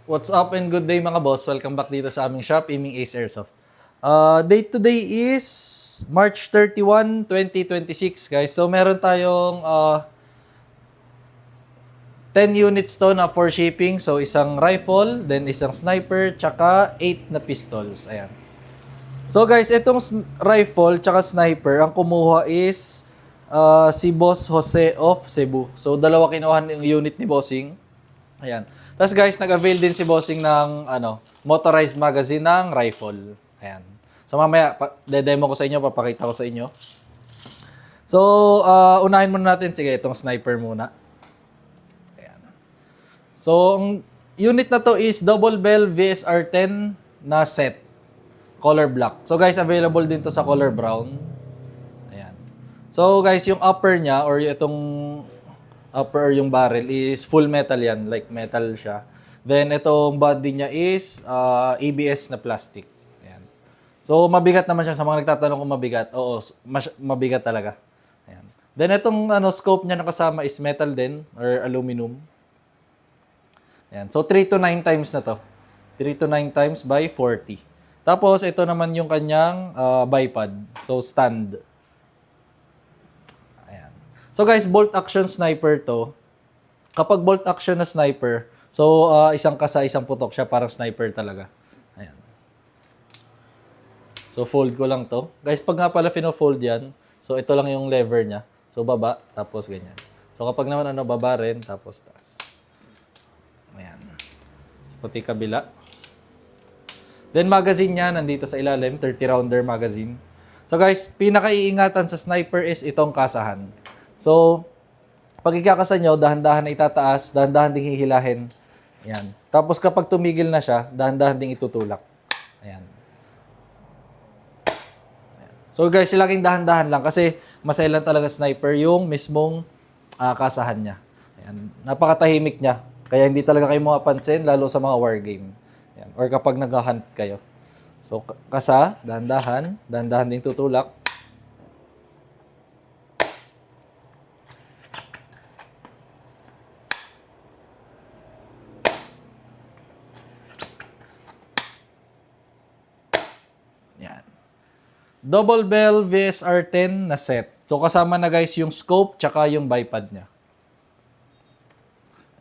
What's up and good day mga boss? Welcome back dito sa aming shop, Aiming Ace Airsoft. Date today is March 31, 2026 guys. So meron tayong 10 units to na for shipping. So isang rifle, then isang sniper, tsaka 8 na pistols. Ayan. So guys, itong rifle tsaka sniper, ang kumuha is si Boss Jose of Cebu. So dalawa kinuha ng unit ni Bossing. Ayan. Tapos guys, nag-avail din si Bossing ng motorized magazine ng rifle. Ayan. So mamaya, de-demo ko sa inyo, papakita ko sa inyo. So, unahin muna natin. Sige, itong sniper muna. Ayan. So, ang unit na to is Double Bell VSR-10 na set. Color black. So guys, available din to sa color brown. Ayan. So guys, yung upper niya or itong upper yung barrel is full metal yan, like metal siya. Then itong body niya is ABS na plastic. Ayan. So mabigat naman siya sa mga nagtatanong kung mabigat. Oo, mabigat talaga. Ayan. Then itong scope niya na kasama is metal din or aluminum. Ayan. So 3 to 9 times na to. 3 to 9 times by 40. Tapos ito naman yung kanyang bipod. So stand. So guys, bolt action sniper to. Kapag bolt action na sniper, so isang kasa, isang putok siya, parang sniper talaga. Ayan. So fold ko lang to. Guys, pag nga pala fino-fold yan, so ito lang yung lever niya. So baba, tapos ganyan. So kapag naman baba rin, tapos taas. Ayan. So pati kabila. Then magazine niya, nandito sa ilalim, 30 rounder magazine. So guys, pinakaiingatan sa sniper is itong kasahan. So, pag ikakasa nyo, dahan-dahan na itataas, dahan-dahan ding hihilahin. Ayan. Tapos kapag tumigil na siya, dahan-dahan ding itutulak. Ayan. So guys, laging dahan-dahan lang kasi masailan talaga sniper yung mismong kasahan niya. Ayan. Napakatahimik niya. Kaya hindi talaga kayo mapapansin, lalo sa mga war game. Ayan. Or kapag nag-hunt kayo. So, kasa, dahan-dahan, dahan-dahan ding tutulak. Yan. Double Bell VSR-10 na set. So kasama na guys yung scope tsaka yung bipod niya.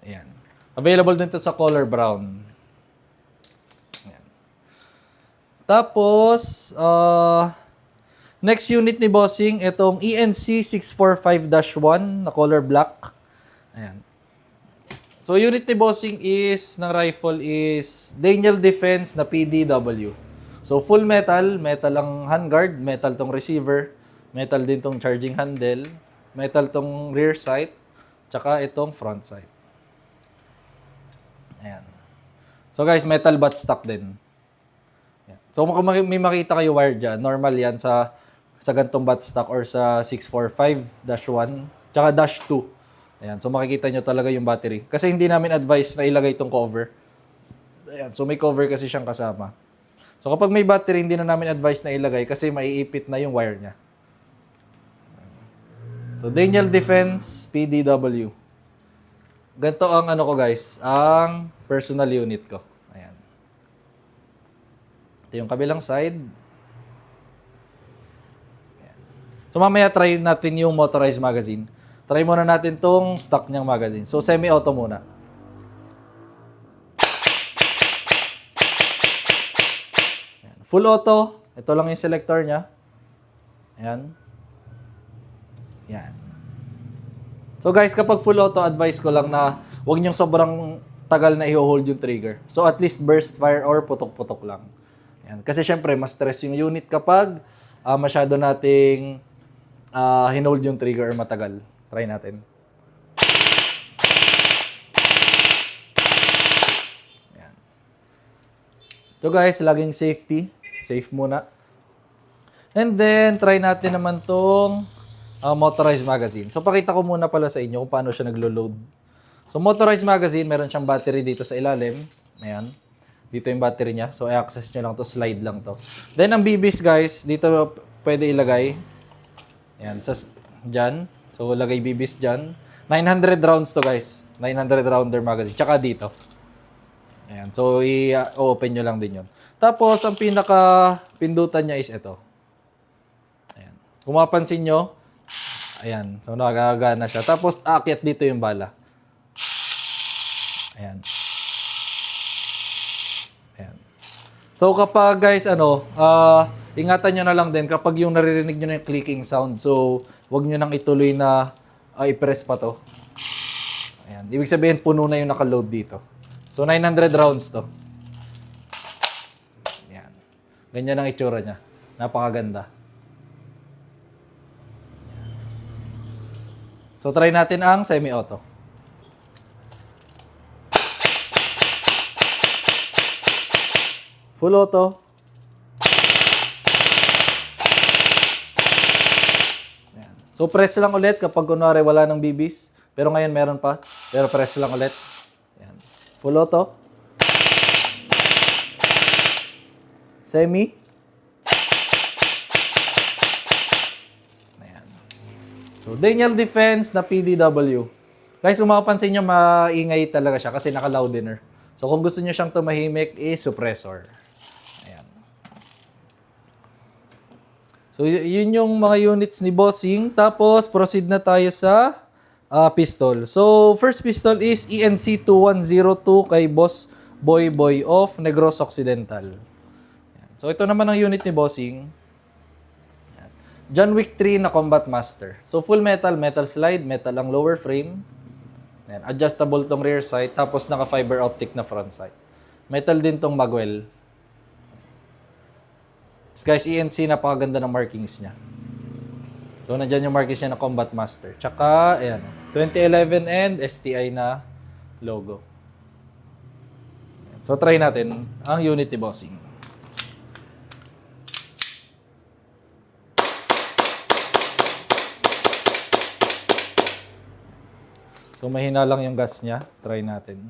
Ayan. Available din to sa color brown. Ayan. Tapos, next unit ni Bossing, itong ENC 645-1 na color black. Ayan. So unit ni Bossing is, ng rifle is Daniel Defense na PDW. So full metal, metal ang handguard, metal tong receiver, metal din tong charging handle, metal tong rear sight, tsaka itong front sight. Ayan. So guys, metal buttstock din. Ayan. So kung may makita kayo wire dyan, normal yan sa gantong buttstock or sa 645-1, tsaka -2. Ayan. So makikita nyo talaga yung battery. Kasi hindi namin advice na ilagay itong cover. Ayan. So may cover kasi siyang kasama. So kapag may battery, hindi na namin advice na ilagay kasi maiipit na yung wire niya. So Daniel Defense PDW. Ganito ang ko guys, ang personal unit ko. Ayan. Ito yung kabilang side. Ayan. So mamaya try natin yung motorized magazine. Try muna natin tong stock niyang magazine. So semi-auto muna. Full auto. Ito lang yung selector niya. Ayan. Ayan. So guys, kapag full auto, advice ko lang na huwag niyong sobrang tagal na i-hold yung trigger. So at least burst fire or putok-putok lang. Ayan. Kasi syempre, mas stress yung unit kapag masyado nating hinold yung trigger or matagal. Try natin. Ayan. So guys, laging safety. Safe muna. And then, try natin naman tong motorized magazine. So, pakita ko muna pala sa inyo kung paano siya naglo-load. So, motorized magazine, meron siyang battery dito sa ilalim. Ayan. Dito yung battery niya. So, i-access nyo lang to, slide lang to. Then, ang BBs guys, dito pwede ilagay. Ayan, dyan. So, lagay BBs dyan. 900 rounds to guys. 900 rounder magazine. Tsaka dito. Ayan. So, i-open nyo lang din yun. Tapos, ang pinaka-pindutan niya is ito. Ayan. Kung mapansin nyo, ayan. So, nakagana siya. Tapos, aakyat dito yung bala. Ayan. Ayan. So, kapag guys, ingatan nyo na lang din kapag yung naririnig nyo na yung clicking sound. So, wag nyo nang ituloy na i-press pa to. Ayan. Ibig sabihin, puno na yung naka-load dito. So, 900 rounds to. Ayan. Ganyan ang itsura niya. Napakaganda. So, try natin ang semi-auto. Full auto. Ayan. So, press lang ulit kapag kunwari wala ng BBs. Pero ngayon meron pa. Pero press lang ulit. Ayan. Full auto. Semi. Ayan. So, Daniel Defense na PDW. Guys, kung makapansin nyo, maingay talaga siya kasi naka-loudener. So, kung gusto nyo siyang tumahimik, is suppressor. Ayan. So, yun yung mga units ni Bossing. Tapos, proceed na tayo sa pistol. So, first pistol is ENC 2102 kay Boss Boy Boy of Negros Occidental. Ayan. So, ito naman ang unit ni Bossing. Ayan. John Wick 3 na Combat Master. So, full metal, metal slide, metal ang lower frame. Ayan. Adjustable tong rear sight, tapos naka fiber optic na front sight. Metal din tong magwell. Guys, ENC, napakaganda ng markings niya. So, nandyan yung markings niya na Combat Master. Tsaka, ayan, 2011 and STI na logo. So, try natin ang unit ni Bossing. So, mahina lang yung gas niya. Try natin.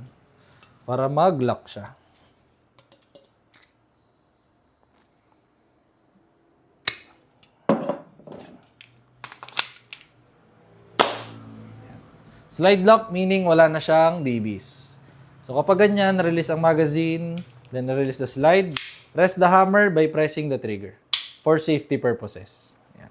Para mag-lock siya. Slide lock, meaning wala na siyang BBs. So, kapag ganyan, release ang magazine, then release the slide, rest the hammer by pressing the trigger for safety purposes. Ayan.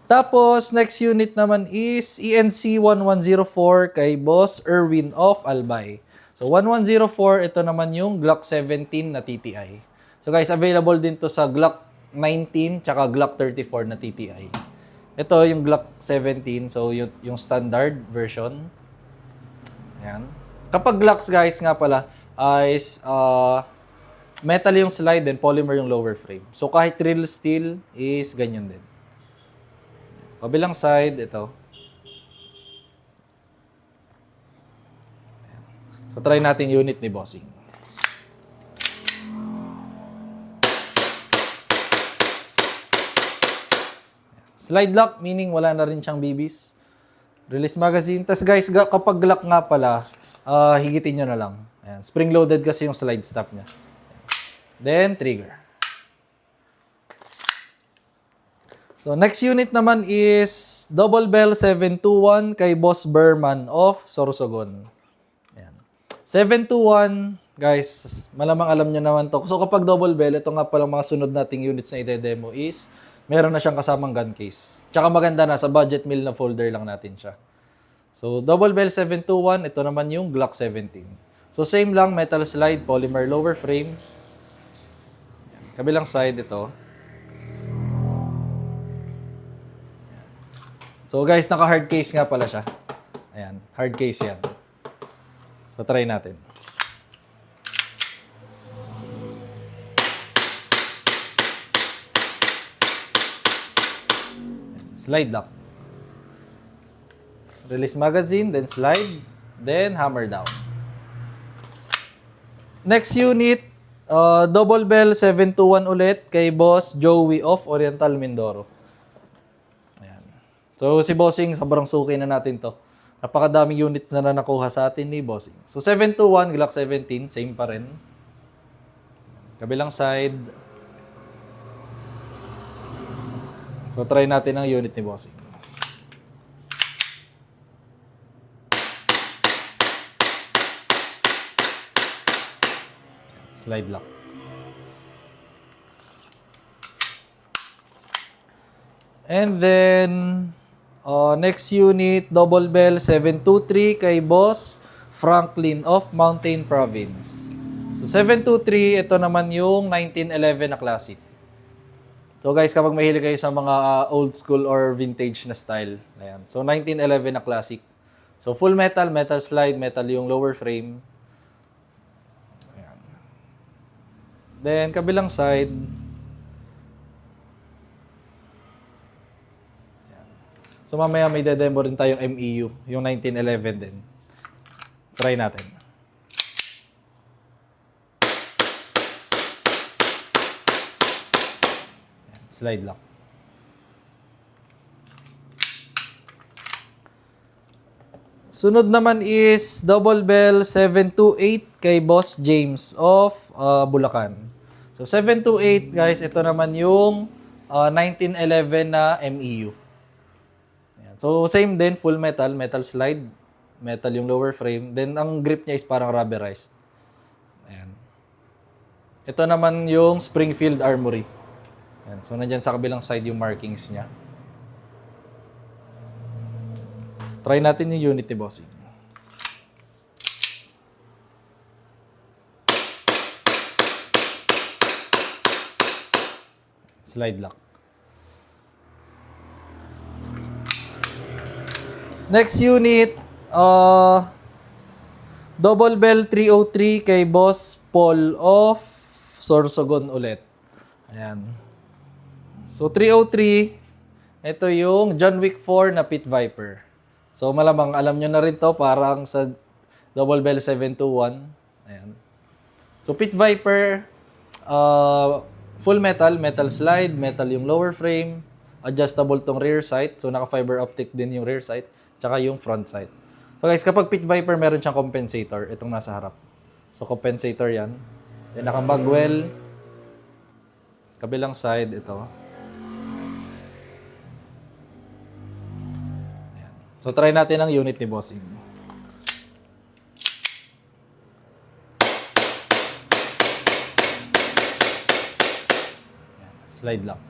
Tapos, next unit naman is ENC 1104 kay Boss Erwin of Albay. So, 1104, ito naman yung Glock 17 na TTI. So, guys, available din to sa Glock 19 tsaka Glock 34 na TTI. Ito yung Glock 17, so yung standard version. Ayan. Kapag Glocks, guys, nga pala, is metal yung slide, then polymer yung lower frame. So, kahit real steel is ganyan din. Kabilang side, ito. So, try natin unit ni Bossing. Slide lock, meaning wala na rin siyang BBs. Release magazine. Tapos guys, kapag lock nga pala, higitin nyo na lang. Ayan. Spring-loaded kasi yung slide stop niya. Then, trigger. So, next unit naman is Double Bell 721 kay Boss Berman of Sorsogon. Ayan. 721, guys, malamang alam nyo naman to. So, kapag double bell, ito nga pala mga sunod nating units na ide-demo is meron na siyang kasamang gun case. Tsaka maganda na, sa budget meal na folder lang natin siya. So, Double Bell 721, ito naman yung Glock 17. So, same lang, metal slide, polymer lower frame. Kabilang side, ito. So, guys, naka-hard case nga pala siya. Ayan, hard case yan. So, try natin. Slide lock. Release magazine, then slide, then hammer down. Next unit, Double Bell 721 ulit kay Boss Joey of Oriental Mindoro. Ayan. So, si Bossing, sobrang suki na natin to. Napakadaming units na nakuha sa atin ni Bossing. So, 721, Glock 17, same pa rin. Kabilang side. So, try natin ang unit ni Bossing. Slide lock. And then, next unit, double bell 723 kay Boss Franklin of Mountain Province. So, 723, ito naman yung 1911 na classic. So, guys, kapag mahilig kayo sa mga old school or vintage na style, ayan. So, 1911 na classic. So, full metal, metal slide, metal yung lower frame. Ayan. Then, kabilang side, so, mamaya may demo rin tayong MEU, yung 1911 din. Try natin. Slide lock. Sunod naman is double bell 728 kay Boss James of Bulacan. So, 728, guys, ito naman yung 1911 na MEU. So, same din, full metal, metal slide, metal yung lower frame. Then, ang grip niya is parang rubberized. Ayan. Ito naman yung Springfield Armory. Ayan. So, nandyan sa kabilang side yung markings niya. Try natin yung unit ni Bossing. Slide lock. Next unit, double bell 303 kay Boss Paul of Sorsogon ulit. Ayan. So, 303, ito yung John Wick 4 na Pit Viper. So, malamang alam nyo na rin to, parang sa double bell 721. Ayan. So, Pit Viper, full metal, metal slide, metal yung lower frame, adjustable tong rear sight. So, naka-fiber optic din yung rear sight. Tsaka yung front sight. So guys, kapag Pit Viper, meron siyang compensator. Itong nasa harap. So compensator yan. Then naka-magwell. Kabilang side, ito. Ayan. So try natin ang unit ni Bossing. Ayan. Slide lock.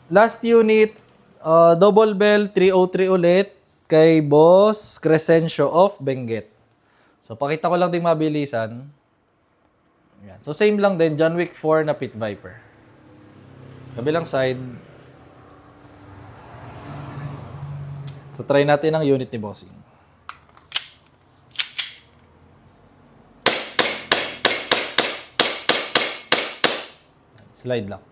Last unit, double bell 303 ulit kay Boss Crescencio of Benguet. So, pakita ko lang din mabilisan. Ayan. So, same lang din, John Wick 4 na Pit Viper. Kabilang side. So, try natin ang unit ni Bossing. Slide lock.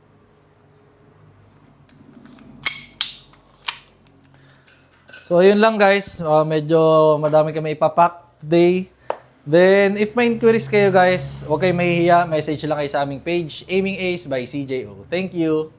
So, ayun lang guys. Medyo madami kami ipapack today. Then, if may inquiries kayo guys, huwag kayo mahihiya. Message lang kayo sa aming page, Aiming Ace by CJO. Thank you!